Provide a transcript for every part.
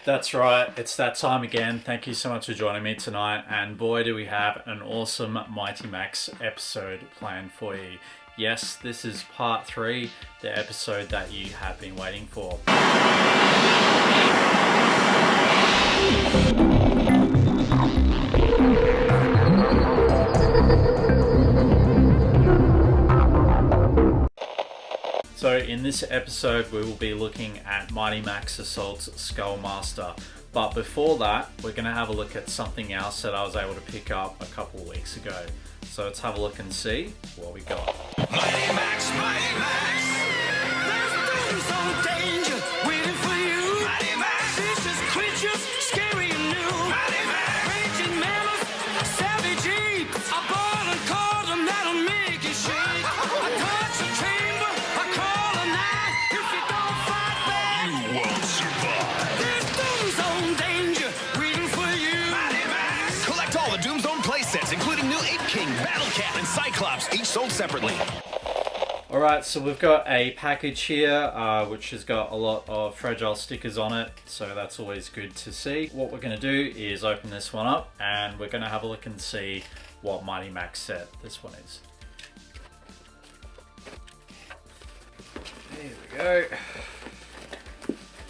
That's right, it's that time again. Thank you so much for joining me tonight, and boy do we have an awesome Mighty Max episode planned for you. Yes, this is part 3, the episode that you have been waiting for. So in this episode we will be looking at Mighty Max Assault's Skullmaster. But before that, we're going to have a look at something else that I was able to pick up a couple of weeks ago. So let's have a look and see what we got. Mighty Max, Mighty Max. There's some danger waiting for you. Mighty Max. Vicious creatures, scary and new. Mighty Max. Raging mammals, savage apes. A ball and cordon that'll make you shake. A torture chamber, a crawler knife. If you don't fight back, you won't survive. There's Doomzone danger waiting for you. Mighty Max. Collect all the Doomzone playsets, including new Ape King, Battle Cat, and Cyclops, each sold separately. Alright, so we've got a package here which has got a lot of fragile stickers on it, so that's always good to see. What we're going to do is open this one up and we're going to have a look and see what Mighty Max set this one is. There we go.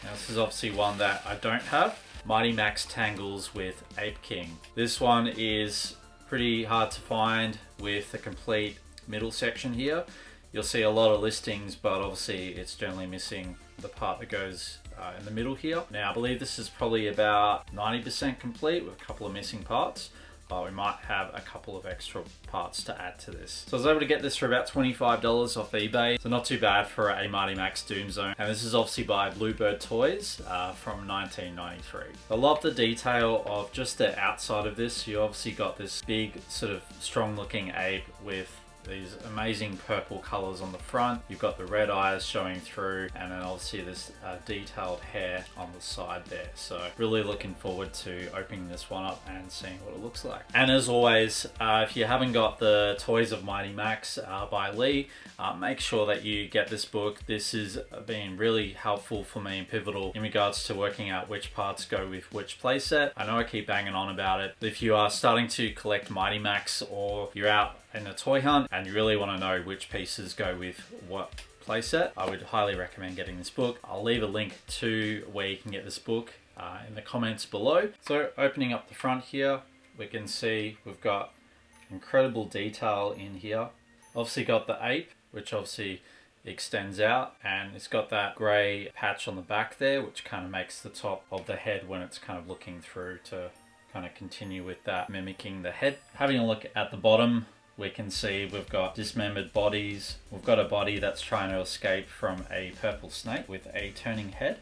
Now this is obviously one that I don't have. Mighty Max Tangles with Ape King. This one is pretty hard to find with the complete middle section here. You'll see a lot of listings, but obviously it's generally missing the part that goes in the middle here. Now I believe this is probably about 90% complete with a couple of missing parts, but we might have a couple of extra parts to add to this. So I was able to get this for about $25 off eBay, so not too bad for a Mighty Max Doomzone. And this is obviously by Bluebird Toys from 1993. I love the detail of just the outside of this. You obviously got this big sort of strong looking ape with these amazing purple colors on the front. You've got the red eyes showing through, and then obviously this detailed hair on the side there. So really looking forward to opening this one up and seeing what it looks like. And as always, if you haven't got the Toys of Mighty Max by Leigh, make sure that you get this book. This has been really helpful for me and pivotal in regards to working out which parts go with which playset. I know I keep banging on about it, but if you are starting to collect Mighty Max or you're out in a toy hunt and you really want to know which pieces go with what playset, I would highly recommend getting this book. I'll leave a link to where you can get this book in the comments below. So opening up the front here, we can see we've got incredible detail in here. Obviously got the ape, which obviously extends out, and it's got that grey patch on the back there, which kind of makes the top of the head when it's kind of looking through to kind of continue with that, mimicking the head. Having a look at the bottom, we can see we've got dismembered bodies. We've got a body that's trying to escape from a purple snake with a turning head.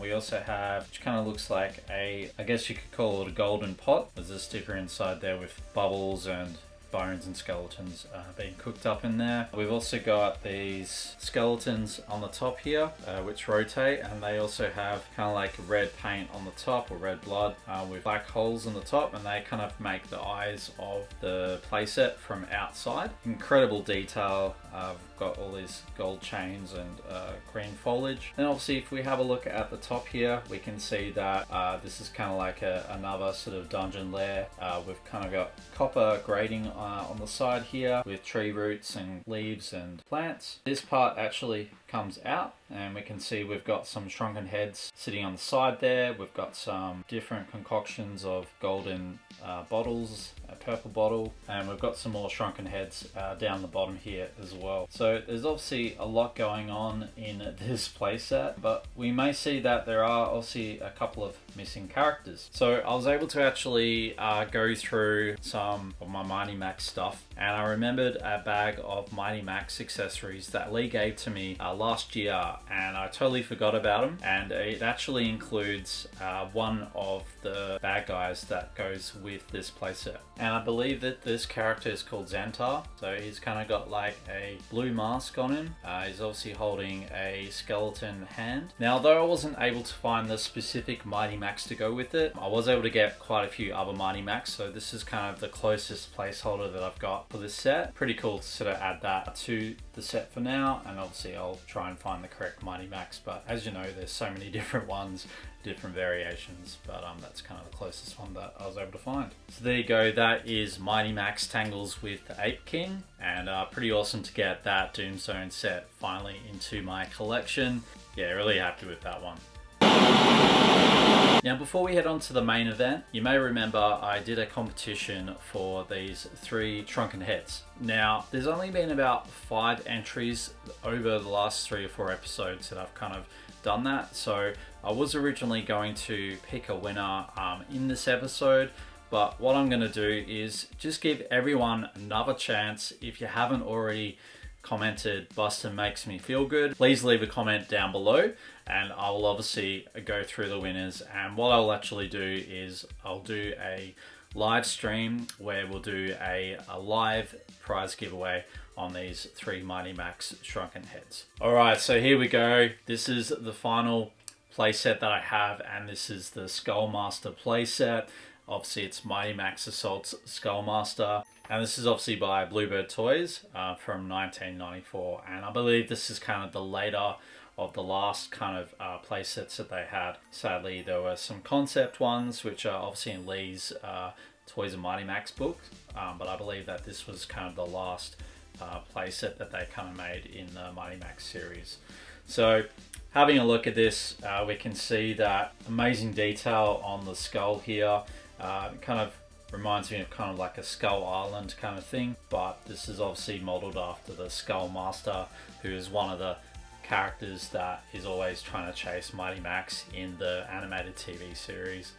We also have, which kind of looks like I guess you could call it a golden pot. There's a sticker inside there with bubbles and bones and skeletons being cooked up in there. We've also got these skeletons on the top here which rotate, and they also have kind of like red paint on the top, or red blood, with black holes on the top, and they kind of make the eyes of the playset from outside. Incredible detail. Got all these gold chains and green foliage. And obviously if we have a look at the top here, we can see that this is kind of like another sort of dungeon lair. We've kind of got copper grating on the side here with tree roots and leaves and plants. This part actually comes out, and we can see we've got some shrunken heads sitting on the side there. We've got some different concoctions of golden bottles, a purple bottle, and we've got some more shrunken heads down the bottom here as well. So there's obviously a lot going on in this playset, but we may see that there are obviously a couple of missing characters. So I was able to actually go through some of my Mighty Max stuff, and I remembered a bag of Mighty Max accessories that Leigh gave to me last year, and I totally forgot about them. And it actually includes one of the bad guys that goes with this playset, and I believe that this character is called Xantar. So he's kind of got like a blue mask on him. He's obviously holding a skeleton hand. Now, though I wasn't able to find the specific Mighty Max to go with it, I was able to get quite a few other Mighty Max, so this is kind of the closest placeholder that I've got for this set. Pretty cool to sort of add that to the the set for now, and obviously I'll try and find the correct Mighty Max, but as you know, there's so many different ones, different variations, but that's kind of the closest one that I was able to find. So there you go, that is Mighty Max Tangles with Ape King, and pretty awesome to get that Doomzone set finally into my collection. Yeah, really happy with that one. Now before we head on to the main event, you may remember I did a competition for these 3 shrunken heads. Now there's only been about 5 entries over the last 3 or 4 episodes that I've kind of done that, so I was originally going to pick a winner in this episode, but what I'm going to do is just give everyone another chance. If you haven't already commented Bustin makes me feel good, please leave a comment down below and I will obviously go through the winners. And what I'll actually do is I'll do a live stream where we'll do a live prize giveaway on these 3 Mighty Max shrunken heads. Alright, so here we go. This is the final playset that I have, and this is the Skullmaster playset. Obviously it's Mighty Max Assault's Skullmaster, and this is obviously by Bluebird Toys from 1994, and I believe this is kind of the later of the last kind of playsets that they had. Sadly there were some concept ones which are obviously in Leigh's Toys of Mighty Max book, but I believe that this was kind of the last playset that they kind of made in the Mighty Max series. So having a look at this, we can see that amazing detail on the skull here. It kind of reminds me of kind of like a Skull Island kind of thing, but this is obviously modeled after the Skullmaster, who is one of the characters that is always trying to chase Mighty Max in the animated TV series.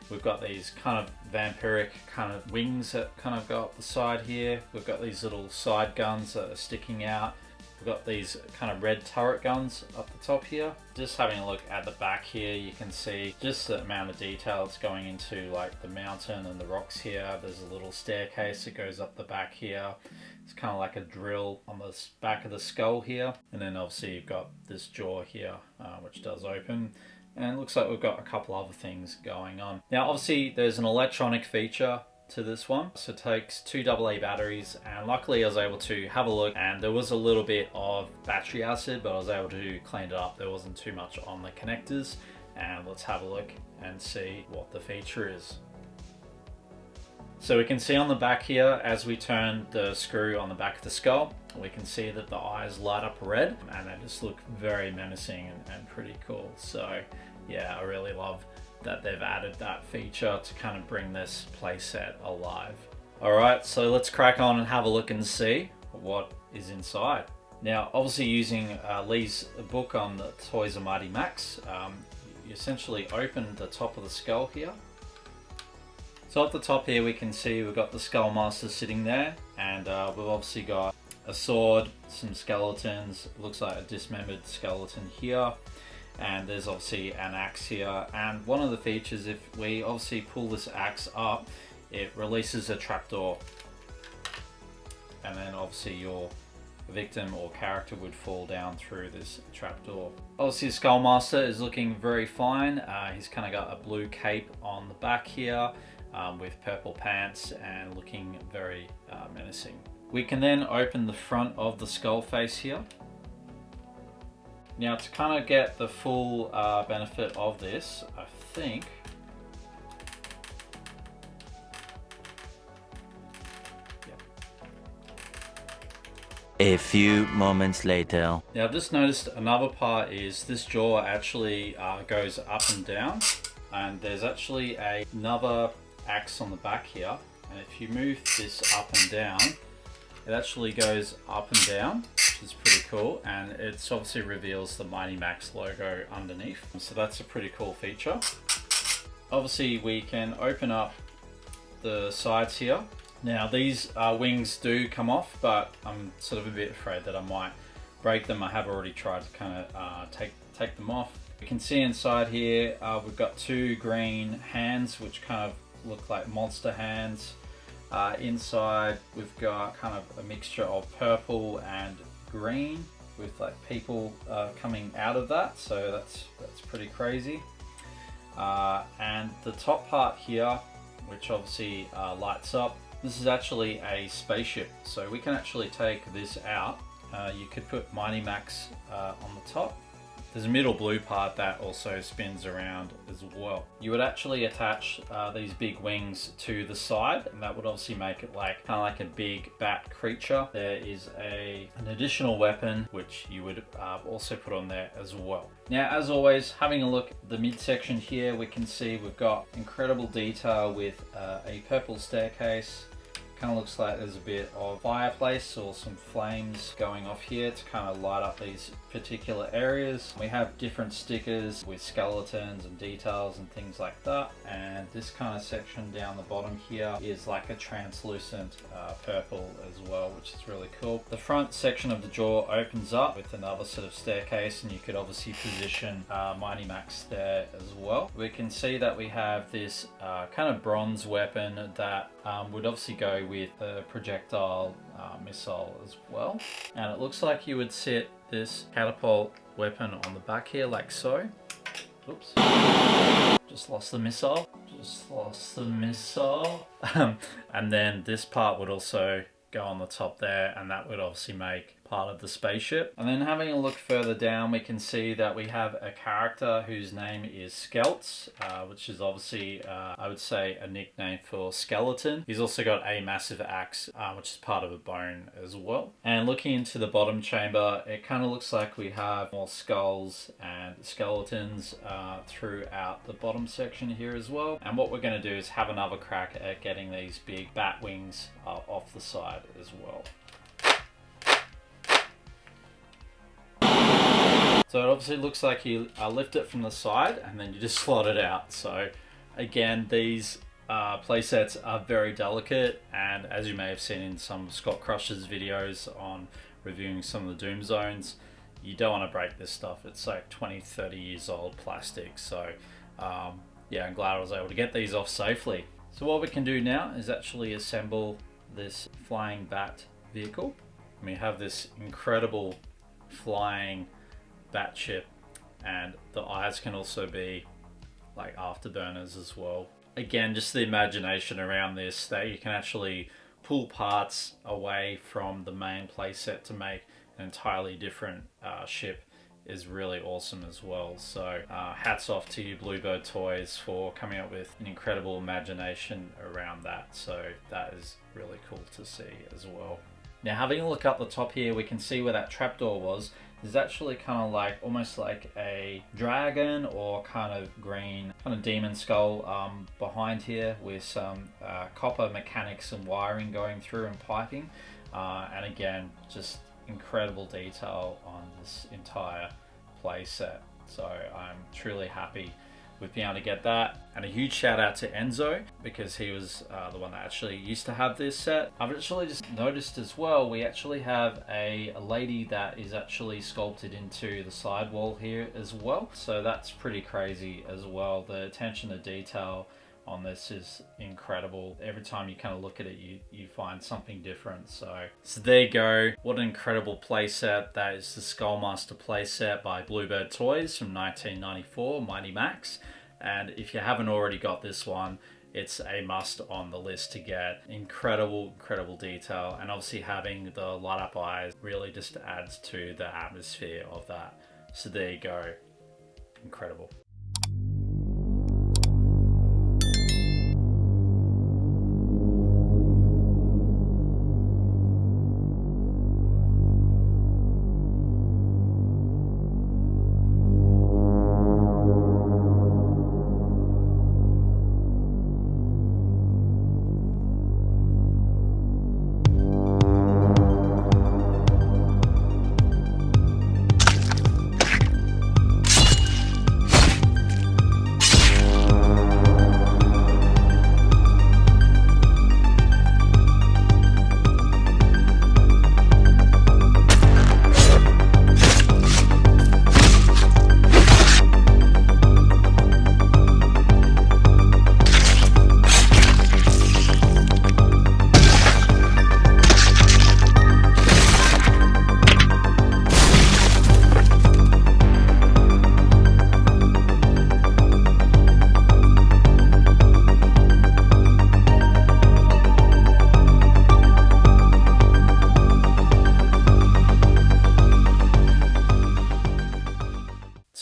We've got these kind of vampiric kind of wings that kind of go up the side here. We've got these little side guns that are sticking out. We've got these kind of red turret guns up the top here. Just having a look at the back here, you can see just the amount of detail that's going into like the mountain and the rocks here. There's a little staircase that goes up the back here. It's kind of like a drill on the back of the skull here. And then obviously you've got this jaw here, which does open. And it looks like we've got a couple other things going on. Now obviously there's an electronic feature to this one, so it takes 2 AA batteries, and luckily I was able to have a look, and there was a little bit of battery acid, but I was able to clean it up. There wasn't too much on the connectors, and let's have a look and see what the feature is. So we can see on the back here, as we turn the screw on the back of the skull, we can see that the eyes light up red, and they just look very menacing and pretty cool. So yeah, I really love that they've added that feature to kind of bring this playset alive. Alright, so let's crack on and have a look and see what is inside. Now obviously using Leigh's book on the Toys of Mighty Max, you essentially open the top of the skull here. So at the top here we can see we've got the Skullmaster sitting there, and we've obviously got a sword, some skeletons, it looks like a dismembered skeleton here, and there's obviously an axe here. And one of the features, if we obviously pull this axe up, it releases a trapdoor, and then obviously your victim or character would fall down through this trapdoor. Obviously Skullmaster is looking very fine. He's kind of got a blue cape on the back here with purple pants and looking very menacing. We can then open the front of the skull face here. Now to kind of get the full benefit of this, I think A few moments later. Now I've just noticed another part is this jaw actually goes up and down, and there's actually another axe on the back here, and if you move this up and down, it actually goes up and down, which is pretty cool, and it obviously reveals the Mighty Max logo underneath, so that's a pretty cool feature. Obviously we can open up the sides here. Now these wings do come off, but I'm sort of a bit afraid that I might break them. I have already tried to kind of take them off. You can see inside here we've got 2 green hands which kind of look like monster hands. Inside we've got kind of a mixture of purple and green with like people coming out of that, so that's pretty crazy. And the top part here, which obviously lights up, this is actually a spaceship, so we can actually take this out You could put Mighty Max on the top. There's a middle blue part that also spins around as well. You would actually attach these big wings to the side, and that would obviously make it like kind of like a big bat creature. There is an additional weapon which you would also put on there as well. Now, as always, having a look at the midsection here, we can see we've got incredible detail with a purple staircase. Kind of looks like there's a bit of fireplace or some flames going off here to kind of light up these particular areas. We have different stickers with skeletons and details and things like that. And this kind of section down the bottom here is like a translucent purple as well, which is really cool. The front section of the jaw opens up with another sort of staircase, and you could obviously position Mighty Max there as well. We can see that we have this kind of bronze weapon that would obviously go with the projectile missile as well. And it looks like you would sit this catapult weapon on the back here like so. Oops. Just lost the missile. And then this part would also go on the top there, and that would obviously make part of the spaceship. And then having a look further down, we can see that we have a character whose name is Skelts, which is obviously, I would say, a nickname for skeleton. He's also got a massive axe, which is part of a bone as well. And looking into the bottom chamber, it kind of looks like we have more skulls and skeletons throughout the bottom section here as well. And what we're going to do is have another crack at getting these big bat wings off the side as well. So it obviously looks like you lift it from the side and then you just slot it out. So again, these playsets are very delicate, and as you may have seen in some Scott Crush's videos on reviewing some of the Doom Zones, you don't want to break this stuff. It's like 20-30 years old plastic. So yeah, I'm glad I was able to get these off safely. So what we can do now is actually assemble this flying bat vehicle. We have this incredible flying bat ship, and the eyes can also be like afterburners as well. Again, just the imagination around this, that you can actually pull parts away from the main playset to make an entirely different ship is really awesome as well. So hats off to you, Bluebird Toys, for coming up with an incredible imagination around that. So that is really cool to see as well. Now, having a look up the top here, we can see where that trapdoor was. There's actually kind of like almost like a dragon or kind of green kind of demon skull behind here, with some copper mechanics and wiring going through and piping, and again, just incredible detail on this entire play set. So I'm truly happy with being able to get that, and a huge shout out to Enzo, because he was the one that actually used to have this set. I've actually just noticed as well, we actually have a lady that is actually sculpted into the sidewall here as well, so that's pretty crazy as well. The attention to detail on this is incredible. Every time you kind of look at it, you find something different. So there you go. What an incredible playset. That is the Skullmaster playset by Bluebird Toys from 1994, Mighty Max. And if you haven't already got this one, it's a must on the list to get. Incredible detail, and obviously having the light up eyes really just adds to the atmosphere of that. So there you go. Incredible.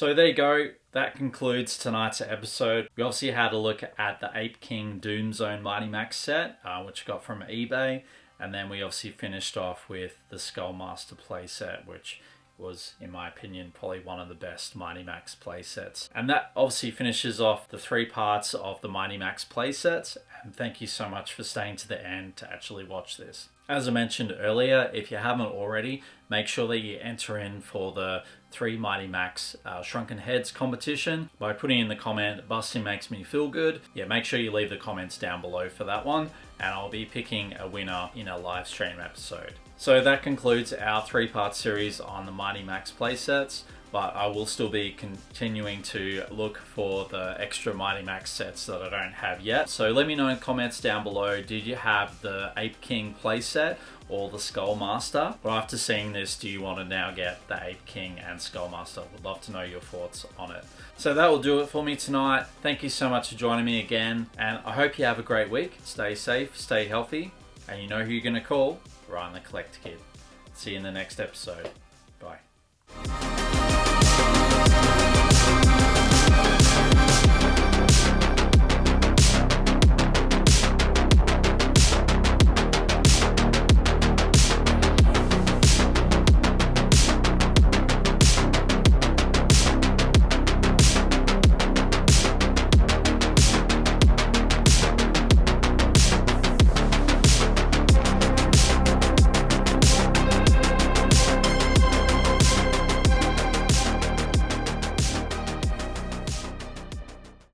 So there you go. That concludes tonight's episode. We obviously had a look at the Ape King Doom Zone Mighty Max set, which I got from eBay. And then we obviously finished off with the Skullmaster playset, which was, in my opinion, probably one of the best Mighty Max playsets. And that obviously finishes off the 3 parts of the Mighty Max playsets. And thank you so much for staying to the end to actually watch this. As I mentioned earlier, if you haven't already, make sure that you enter in for the 3 Mighty Max Shrunken Heads competition by putting in the comment, "Busting makes me feel good." Yeah, make sure you leave the comments down below for that one, and I'll be picking a winner in a live stream episode. So that concludes our 3-part series on the Mighty Max playsets, but I will still be continuing to look for the extra Mighty Max sets that I don't have yet. So let me know in the comments down below, did you have the Ape King playset or the Skullmaster? Or after seeing this, do you want to now get the Ape King and Skullmaster? Would love to know your thoughts on it. So that will do it for me tonight. Thank you so much for joining me again, and I hope you have a great week. Stay safe, stay healthy, and you know who you're going to call. Ryan the Collect Kid. See you in the next episode. Bye.